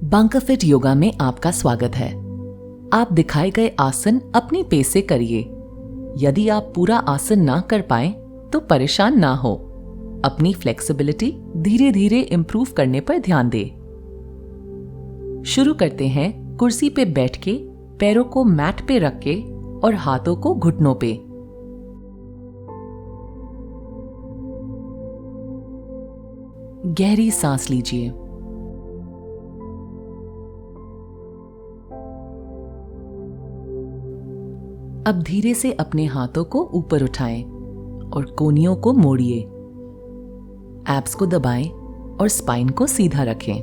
बंकाफिट योगा में आपका स्वागत है। आप दिखाए गए आसन अपनी पेस से करिए। यदि आप पूरा आसन ना कर पाए तो परेशान ना हो। अपनी फ्लेक्सिबिलिटी धीरे धीरे इंप्रूव करने पर ध्यान दें। शुरू करते हैं कुर्सी पे बैठ के, पैरों को मैट पे रख के और हाथों को घुटनों पे। गहरी सांस लीजिए। अब धीरे से अपने हाथों को ऊपर उठाएं और कोहनियों को मोड़िए। एब्स को दबाएं और स्पाइन को सीधा रखें।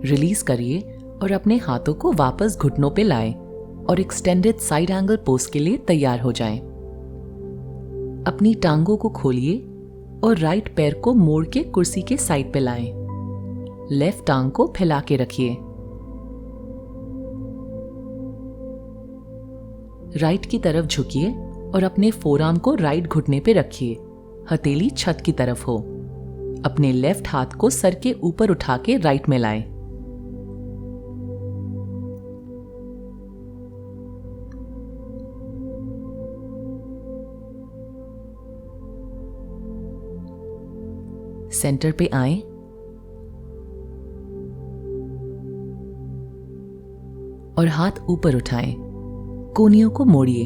रिलीज करिए और अपने हाथों को वापस घुटनों पे लाएं और एक्सटेंडेड साइड एंगल पोज के लिए तैयार हो जाएं। अपनी टांगों को खोलिए और राइट पैर को मोड़ के कुर्सी के साइड पे लाएं। लेफ्ट टांग को फैला के रखिए। राइट की तरफ झुकिए और अपने फोरआर्म को राइट घुटने पे रखिए। हथेली छत की तरफ हो। अपने लेफ्ट हाथ को सर के ऊपर उठा के राइट में लाएं। सेंटर पे आएं और हाथ ऊपर उठाएं। कोहनियों को मोड़िए।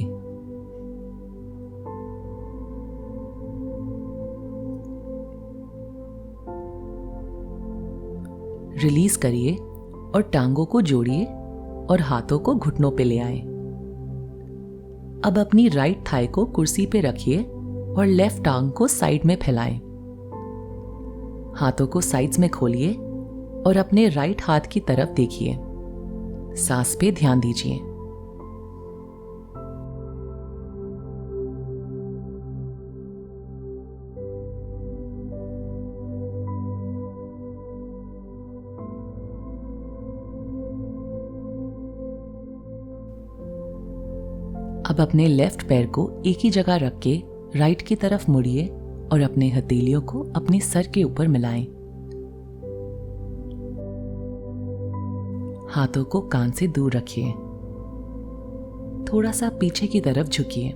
रिलीज करिए और टांगों को जोड़िए और हाथों को घुटनों पे ले आएं। अब अपनी राइट थाई को कुर्सी पे रखिए और लेफ्ट टांग को साइड में फैलाएं। हाथों को साइड्स में खोलिए और अपने राइट हाथ की तरफ देखिए। सांस पे ध्यान दीजिए। अब अपने लेफ्ट पैर को एक ही जगह रख के राइट की तरफ मुड़िए और अपने हथेलियों को अपने सर के ऊपर मिलाएं। हाथों को कान से दूर रखिए। थोड़ा सा पीछे की तरफ झुकिए।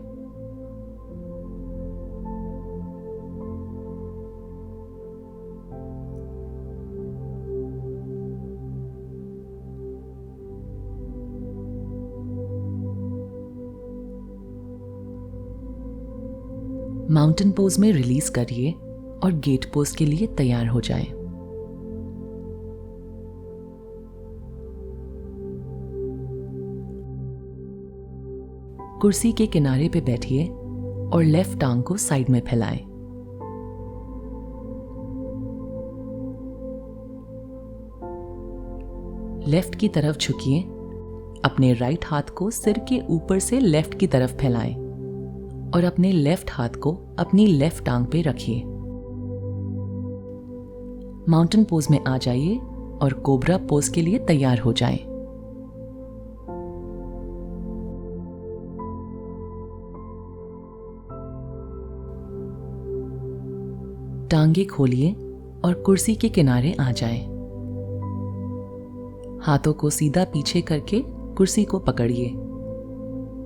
माउंटेन पोज में रिलीज करिए और गेट पोज के लिए तैयार हो जाएं। कुर्सी के किनारे पे बैठिए और लेफ्ट टांग को साइड में फैलाएं। लेफ्ट की तरफ झुकिए। अपने राइट हाथ को सिर के ऊपर से लेफ्ट की तरफ फैलाएं और अपने लेफ्ट हाथ को अपनी लेफ्ट टांग पे रखिए। माउंटेन पोज में आ जाइए और कोबरा पोज के लिए तैयार हो जाएं। टांगे खोलिए और कुर्सी के किनारे आ जाएं। हाथों को सीधा पीछे करके कुर्सी को पकड़िए।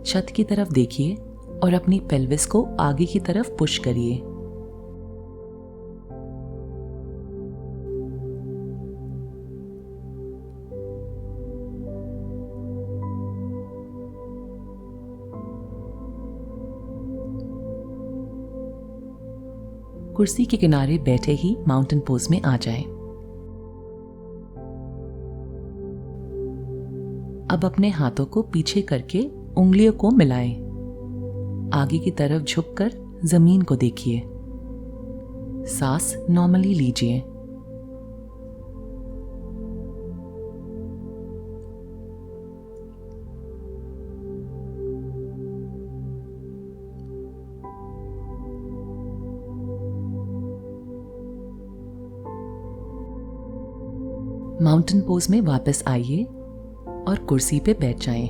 छत की तरफ देखिए और अपनी पेल्विस को आगे की तरफ पुश करिए। कुर्सी के किनारे बैठे ही माउंटेन पोज में आ जाएं। अब अपने हाथों को पीछे करके उंगलियों को मिलाएं। आगे की तरफ झुककर जमीन को देखिए। सांस नॉर्मली लीजिए। माउंटेन पोज में वापस आइए और कुर्सी पे बैठ जाएं।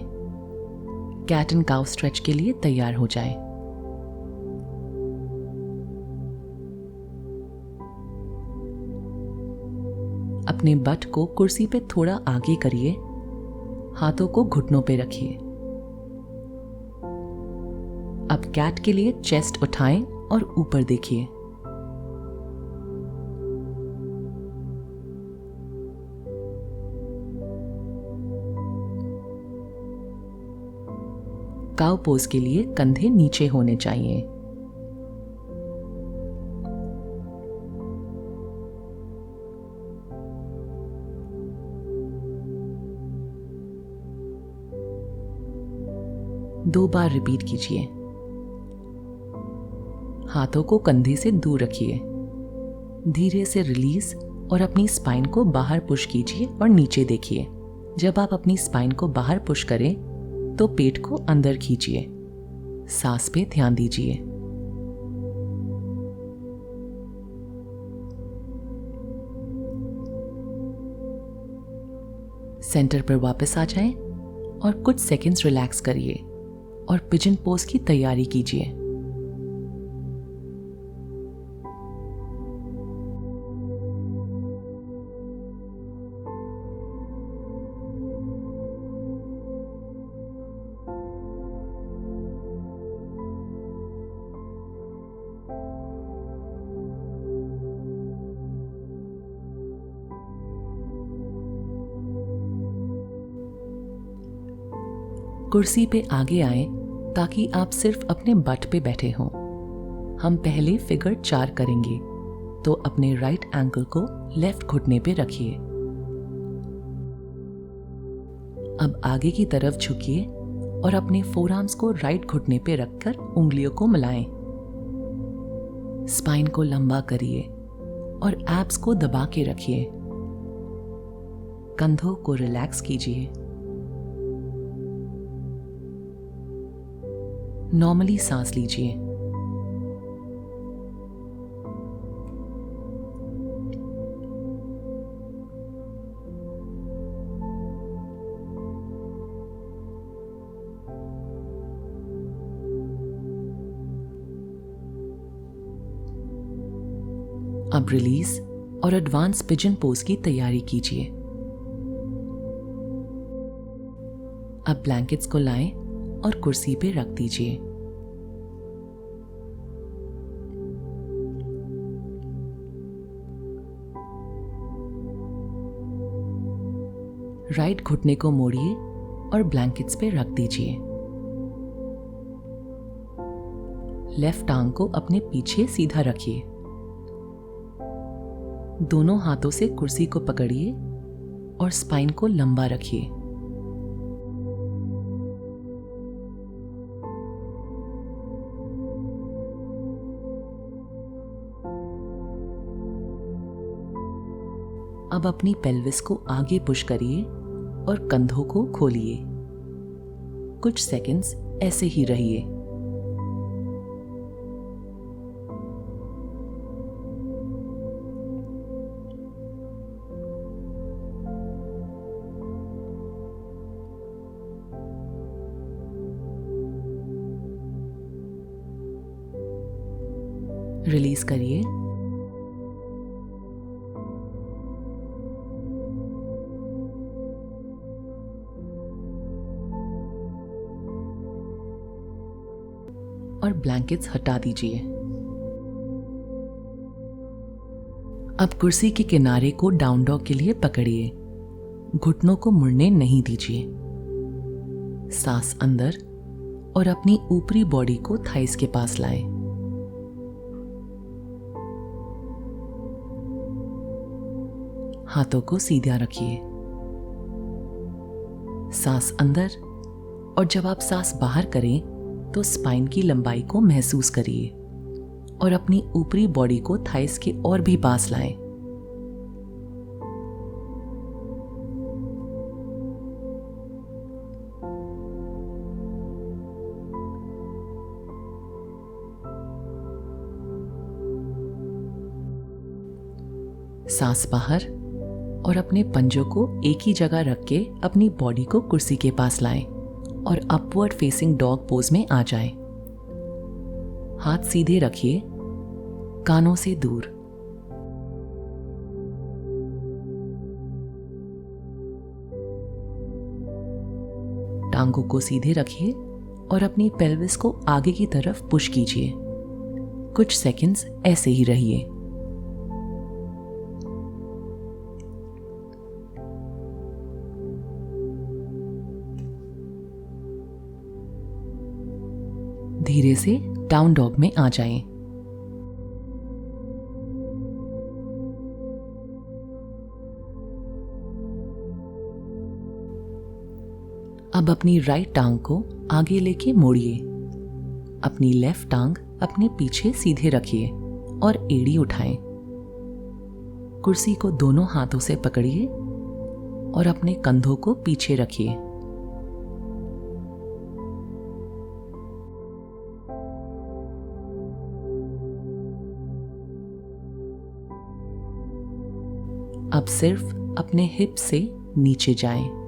कैट एंड काउ स्ट्रेच के लिए तैयार हो जाएं। अपने बट को कुर्सी पे थोड़ा आगे करिए, हाथों को घुटनों पे रखिए। अब कैट के लिए चेस्ट उठाएं और ऊपर देखिए। काउ पोज के लिए कंधे नीचे होने चाहिए। दो बार रिपीट कीजिए। हाथों को कंधे से दूर रखिए। धीरे से रिलीज और अपनी स्पाइन को बाहर पुश कीजिए और नीचे देखिए। जब आप अपनी स्पाइन को बाहर पुश करें तो पेट को अंदर खींचिए। सांस पे ध्यान दीजिए। सेंटर पर वापस आ जाएं और कुछ सेकंड्स रिलैक्स करिए और पिजन पोज की तैयारी कीजिए। कुर्सी पे आगे आए ताकि आप सिर्फ अपने बट पे बैठे हों। हम पहले फिगर 4 करेंगे, तो अपने राइट एंकल को लेफ्ट घुटने पे रखिए। अब आगे की तरफ झुकिए और अपने फोरआर्म्स को राइट घुटने पे रखकर उंगलियों को मिलाएं। स्पाइन को लंबा करिए और एब्स को दबा के रखिए। कंधों को रिलैक्स कीजिए। नॉर्मली सांस लीजिए। अब रिलीज और एडवांस पिजन पोज की तैयारी कीजिए। अब ब्लैंकेट्स को लाएं और कुर्सी पे रख दीजिए। राइट घुटने को मोड़िए और ब्लैंकेट्स पे रख दीजिए। लेफ्ट टांग को अपने पीछे सीधा रखिए। दोनों हाथों से कुर्सी को पकड़िए और स्पाइन को लंबा रखिए। अब अपनी पेल्विस को आगे पुश करिए और कंधों को खोलिए। कुछ सेकंड्स ऐसे ही रहिए। रिलीज करिए। और ब्लैंकेट्स हटा दीजिए। अब कुर्सी के किनारे को डाउन डॉग के लिए पकड़िए। घुटनों को मुड़ने नहीं दीजिए। सांस अंदर और अपनी ऊपरी बॉडी को थाइस के पास लाएं। हाथों को सीधा रखिए। सांस अंदर और जब आप सांस बाहर करें तो स्पाइन की लंबाई को महसूस करिए और अपनी ऊपरी बॉडी को थाइस के और भी पास लाएं। सांस बाहर और अपने पंजों को एक ही जगह रख के अपनी बॉडी को कुर्सी के पास लाएं और अपवर्ड फेसिंग डॉग पोज में आ जाएं। हाथ सीधे रखिए, कानों से दूर। टांगों को सीधे रखिए और अपनी पेल्विस को आगे की तरफ पुश कीजिए। कुछ सेकंड्स ऐसे ही रहिए। धीरे से डाउन डॉग में आ जाएं। अब अपनी राइट टांग को आगे लेके मोड़िए। अपनी लेफ्ट टांग अपने पीछे सीधे रखिए और एड़ी उठाएं। कुर्सी को दोनों हाथों से पकड़िए और अपने कंधों को पीछे रखिए। अब सिर्फ अपने हिप से नीचे जाएं।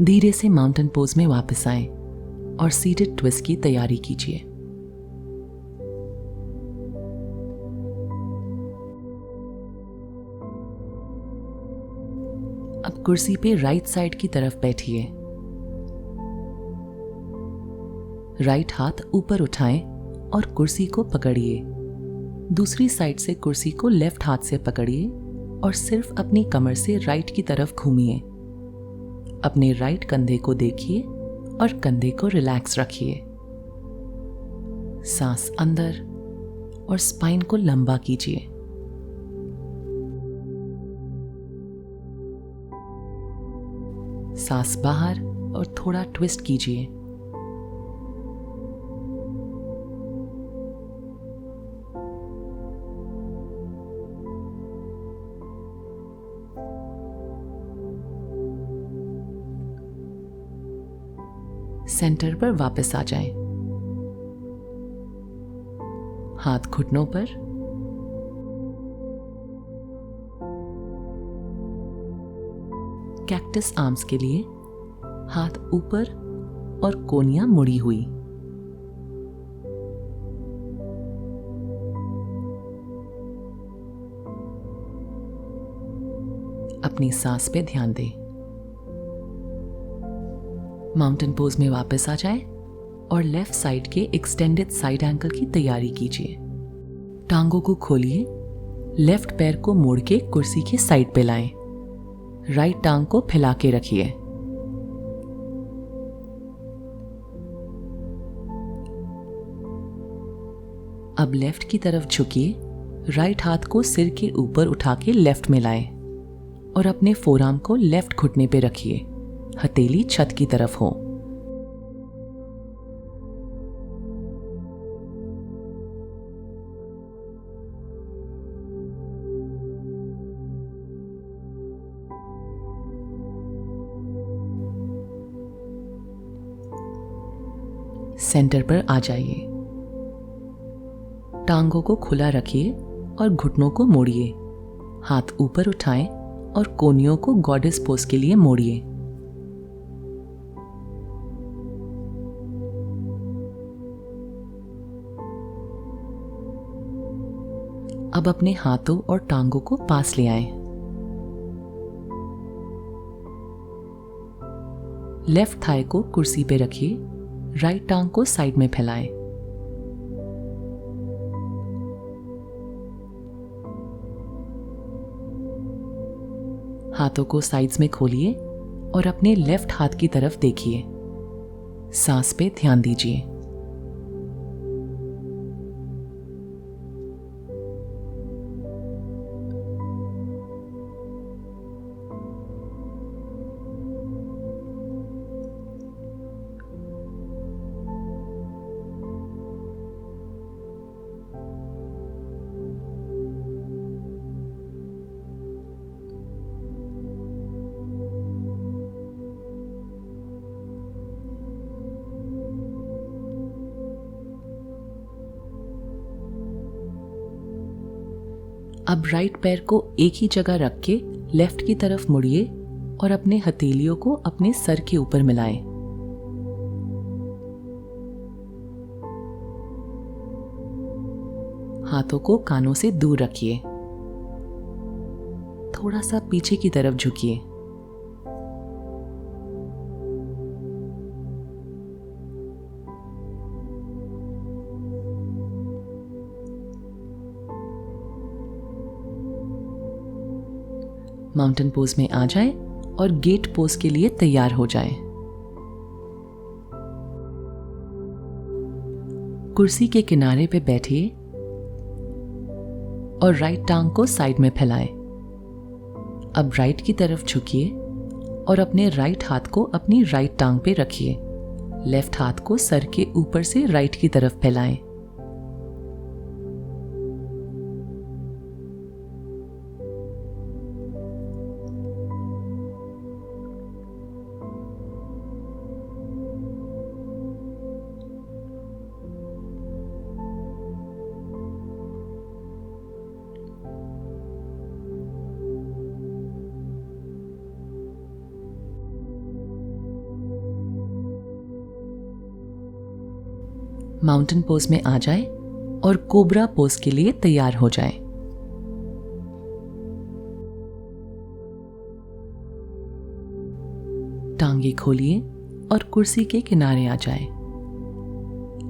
धीरे से माउंटेन पोज में वापस आएं और सीटेड ट्विस्ट की तैयारी कीजिए। अब कुर्सी पे राइट साइड की तरफ बैठिए। राइट हाथ ऊपर उठाएं और कुर्सी को पकड़िए। दूसरी साइड से कुर्सी को लेफ्ट हाथ से पकड़िए और सिर्फ अपनी कमर से राइट की तरफ घूमिए। अपने राइट कंधे को देखिए और कंधे को रिलैक्स रखिए। सांस अंदर और स्पाइन को लंबा कीजिए। सांस बाहर और थोड़ा ट्विस्ट कीजिए। सेंटर पर वापस आ जाएं। हाथ घुटनों पर, कैक्टस आर्म्स के लिए हाथ ऊपर और कोनियां मुड़ी हुई। अपनी सांस पे ध्यान दें। माउंटेन पोज में वापस आ जाएं और लेफ्ट साइड के एक्सटेंडेड साइड एंकल की तैयारी कीजिए। टांगों को खोलिए, लेफ्ट पैर को मोड़ के कुर्सी के साइड पे लाएं। राइट टांग को फैला के रखिए। अब लेफ्ट की तरफ झुकिए। राइट हाथ को सिर के ऊपर उठा के लेफ्ट में लाएं और अपने फोरआर्म को लेफ्ट घुटने पे रखिए। हथेली छत की तरफ हो। सेंटर पर आ जाइए। टांगों को खुला रखिए और घुटनों को मोड़िए। हाथ ऊपर उठाएं और कोहनियों को गॉडेस पोज के लिए मोड़िए। अब अपने हाथों और टांगों को पास ले आएं। लेफ्ट थाई को कुर्सी पे रखिए। राइट टांग को साइड में फैलाएं। हाथों को साइड्स में खोलिए और अपने लेफ्ट हाथ की तरफ देखिए। सांस पे ध्यान दीजिए। अब राइट पैर को एक ही जगह रख के लेफ्ट की तरफ मुड़िए और अपने हथेलियों को अपने सर के ऊपर मिलाएं। हाथों को कानों से दूर रखिए। थोड़ा सा पीछे की तरफ झुकिए। माउंटेन पोज में आ जाएं और गेट पोज के लिए तैयार हो जाएं। कुर्सी के किनारे पे बैठिए और राइट टांग को साइड में फैलाएं। अब राइट की तरफ झुकिए और अपने राइट हाथ को अपनी राइट टांग पे रखिए। लेफ्ट हाथ को सर के ऊपर से राइट की तरफ फैलाएं। माउंटेन पोज में आ जाएं और कोबरा पोज के लिए तैयार हो जाएं। टांगे खोलिए और कुर्सी के किनारे आ जाएं।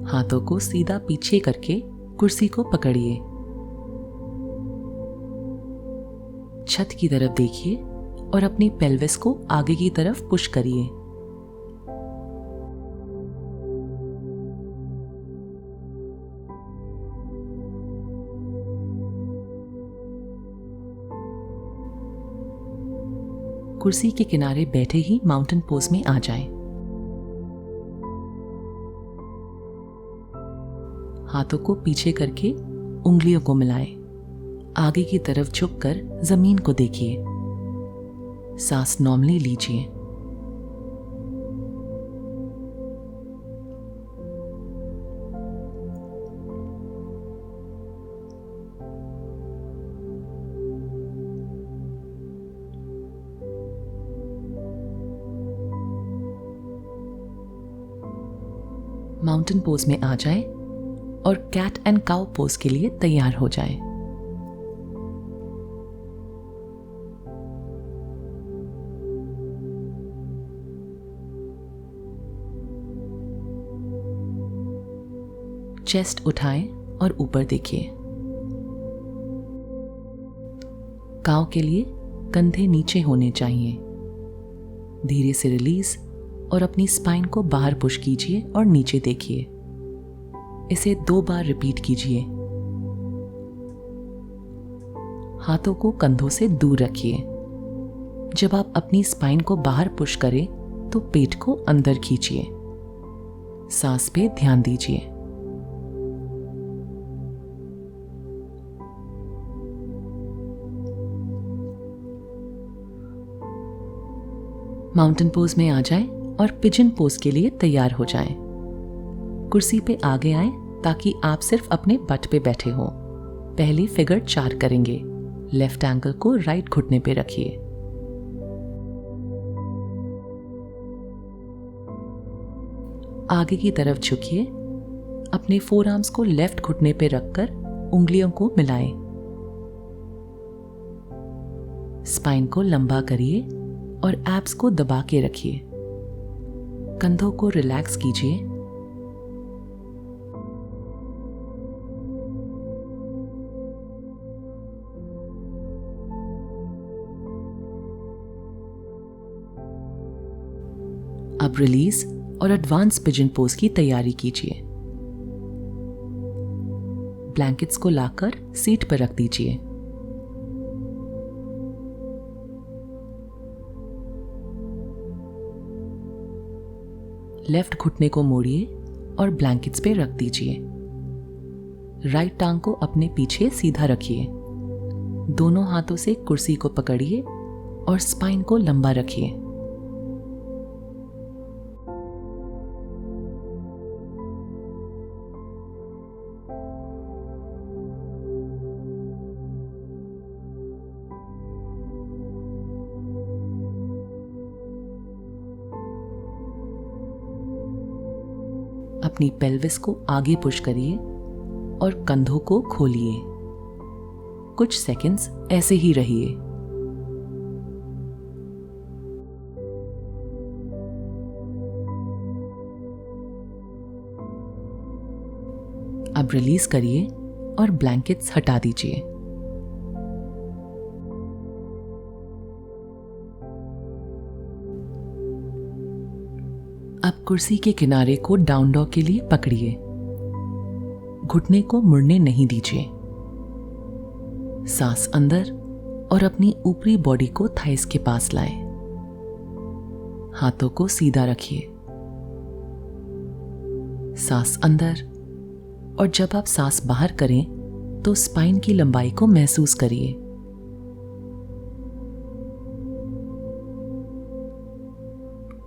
हाथों को सीधा पीछे करके कुर्सी को पकड़िए। छत की तरफ देखिए और अपनी पेल्विस को आगे की तरफ पुश करिए। कुर्सी के किनारे बैठे ही माउंटेन पोज में आ जाएं। हाथों को पीछे करके उंगलियों को मिलाएं। आगे की तरफ झुककर जमीन को देखिए। सांस नॉर्मली लीजिए। माउंटेन पोज में आ जाएं और कैट एंड काउ पोज के लिए तैयार हो जाएं। चेस्ट उठाएं और ऊपर देखिए। काउ के लिए कंधे नीचे होने चाहिए। धीरे से रिलीज और अपनी स्पाइन को बाहर पुश कीजिए और नीचे देखिए। इसे 2 बार रिपीट कीजिए। हाथों को कंधों से दूर रखिए। जब आप अपनी स्पाइन को बाहर पुश करें तो पेट को अंदर खींचिए। सांस पे ध्यान दीजिए। माउंटेन पोज में आ जाएं और पिजन पोज के लिए तैयार हो जाएं। कुर्सी पे आगे आएं ताकि आप सिर्फ अपने बट पे बैठे हो। पहले फिगर 4 करेंगे। लेफ्ट एंकल को राइट घुटने पे रखिए। आगे की तरफ झुकिए। अपने फोर आर्म्स को लेफ्ट घुटने पे रखकर उंगलियों को मिलाएं। स्पाइन को लंबा करिए और एब्स को दबा के रखिए। कंधों को रिलैक्स कीजिए। अब रिलीज और एडवांस पिजन पोज की तैयारी कीजिए। ब्लैंकेट्स को लाकर सीट पर रख दीजिए। लेफ्ट घुटने को मोड़िए और ब्लैंकेट्स पे रख दीजिए। राइट टांग को अपने पीछे सीधा रखिए। दोनों हाथों से कुर्सी को पकड़िए और स्पाइन को लंबा रखिए। अपनी पेल्विस को आगे पुश करिए और कंधों को खोलिए। कुछ सेकंड्स ऐसे ही रहिए। अब रिलीज करिए और ब्लैंकेट्स हटा दीजिए। अब कुर्सी के किनारे को डाउन डॉग के लिए पकड़िए। घुटने को मुड़ने नहीं दीजिए। सांस अंदर और अपनी ऊपरी बॉडी को थाइस के पास लाएं। हाथों को सीधा रखिए। सांस अंदर, और जब आप सांस बाहर करें तो स्पाइन की लंबाई को महसूस करिए।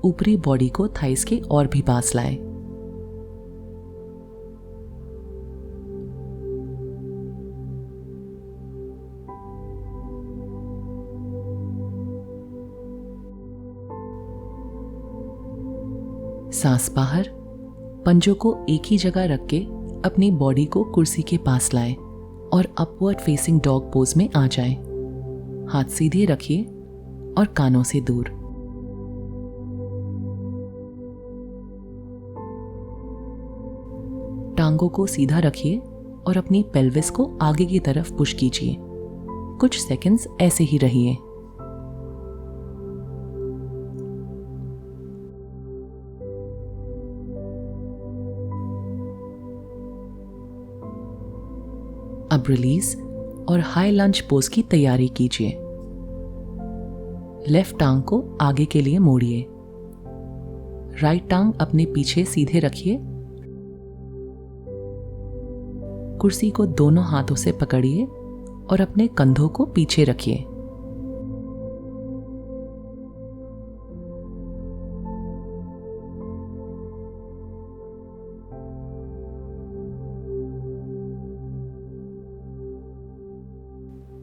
ऊपरी बॉडी को थाइस के और भी पास लाएं। सांस बाहर, पंजों को एक ही जगह रख के अपनी बॉडी को कुर्सी के पास लाएं और अपवर्ड फेसिंग डॉग पोज में आ जाएं। हाथ सीधे रखिए और कानों से दूर। टांगों को सीधा रखिए और अपनी पेल्विस को आगे की तरफ पुश कीजिए। कुछ सेकंड्स ऐसे ही रहिए। अब रिलीज और हाई लंज पोज की तैयारी कीजिए। लेफ्ट टांग को आगे के लिए मोड़िए। राइट टांग अपने पीछे सीधे रखिए। कुर्सी को दोनों हाथों से पकड़िए और अपने कंधों को पीछे रखिए।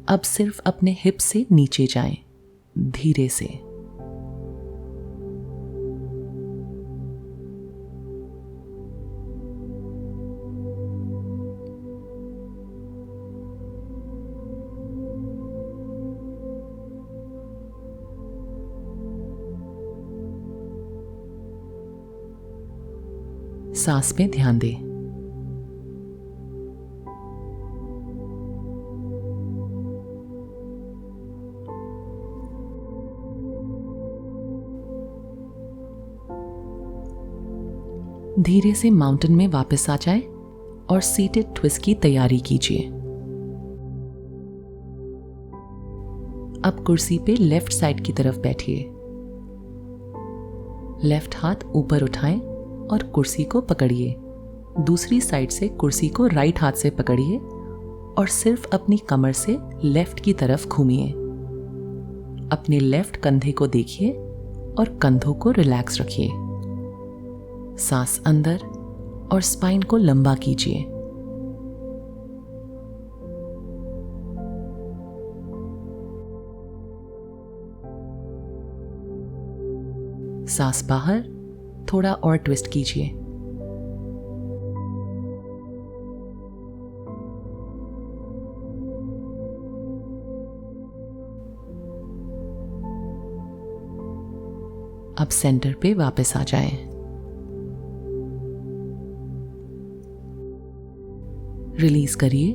अब सिर्फ अपने हिप से नीचे जाएं, धीरे से। सांस पे ध्यान दें। धीरे से माउंटेन में वापस आ जाएं और सीटेड ट्विस्ट की तैयारी कीजिए। अब कुर्सी पे लेफ्ट साइड की तरफ बैठिए। लेफ्ट हाथ ऊपर उठाएं और कुर्सी को पकड़िए। दूसरी साइड से कुर्सी को राइट हाथ से पकड़िए और सिर्फ अपनी कमर से लेफ्ट की तरफ घूमिए। अपने लेफ्ट कंधे को देखिए और कंधों को रिलैक्स रखिए। सांस अंदर और स्पाइन को लंबा कीजिए। सांस बाहर, थोड़ा और ट्विस्ट कीजिए। अब सेंटर पे वापस आ जाएं। रिलीज करिए।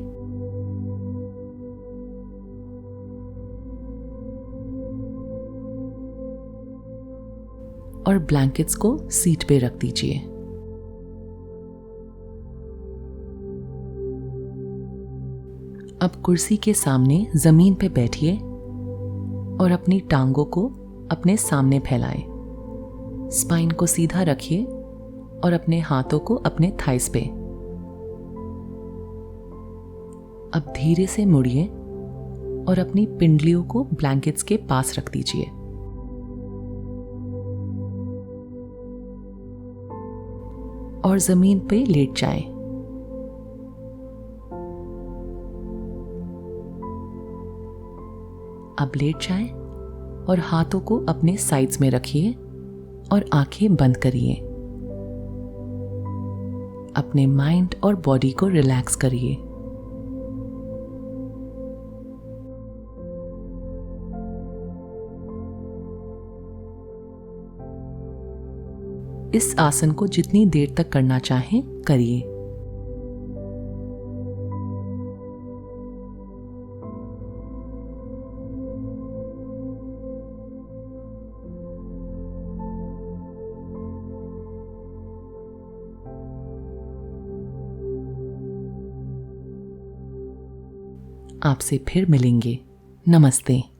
और ब्लैंकेट्स को सीट पे रख दीजिए। अब कुर्सी के सामने जमीन पे बैठिए और अपनी टांगों को अपने सामने फैलाएं। स्पाइन को सीधा रखिए और अपने हाथों को अपने थाइस पे। अब धीरे से मुड़िए और अपनी पिंडलियों को ब्लैंकेट्स के पास रख दीजिए। और जमीन पे लेट जाएं। अब लेट जाएं और हाथों को अपने साइड्स में रखिए और आंखें बंद करिए। अपने माइंड और बॉडी को रिलैक्स करिए। इस आसन को जितनी देर तक करना चाहें करिए। आपसे फिर मिलेंगे। नमस्ते।